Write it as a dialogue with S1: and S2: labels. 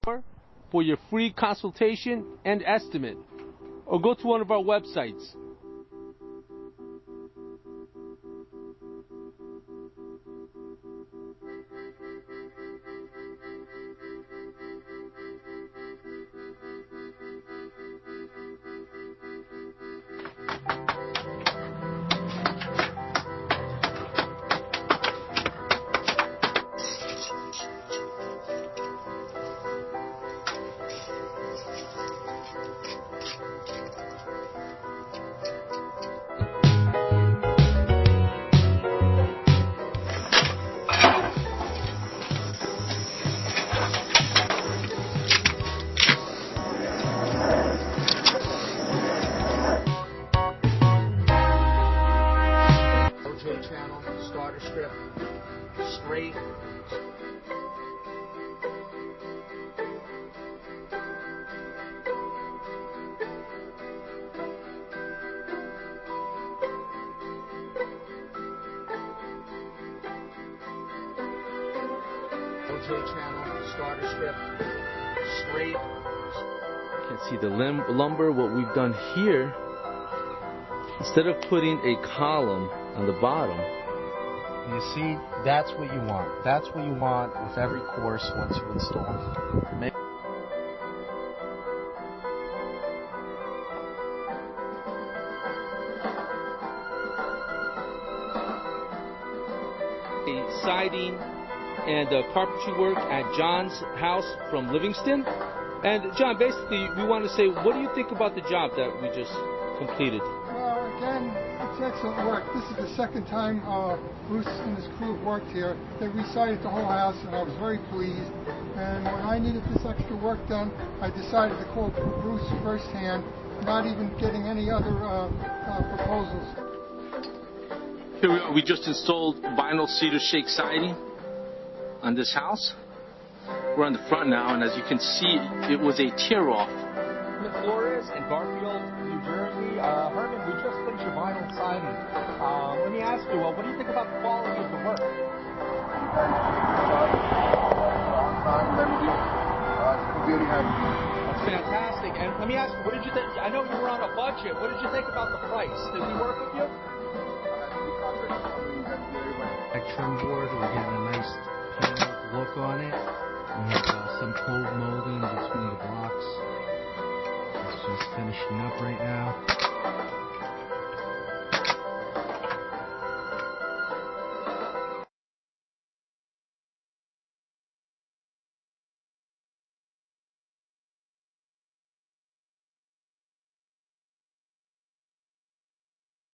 S1: for your free consultation and estimate, or go to one of our websites.
S2: Channel, starter strip, straight. Channel, starter strip, straight.
S1: You can see the lumber. What we've done here, instead of putting a column on the bottom,
S2: you see, that's what you want. That's what you want with every course once you install.
S1: A siding and carpentry work at John's house from Livingston. And John, basically, we want to say, what do you think about the job that we just completed?
S3: Well, again, it's excellent work. This is the second time Bruce and his crew have worked here. They resided the whole house, and I was very pleased. And when I needed this extra work done, I decided to call Bruce firsthand, not even getting any other proposals.
S1: Here we are. We just installed vinyl cedar shake siding on this house. We're on the front now, and as you can see, it was a tear-off.
S2: Flores in Garfield, New Jersey. Herman, we just finished your vinyl siding. Let me ask you, what do you think about the quality of the work? That's fantastic. And let me ask you, what did you think? I know you were on a budget. What did you think about the price? Did we work with you?
S4: Trim board, we're getting a nice paneled look on it. We have some cold molding between the blocks. It's just finishing up right now.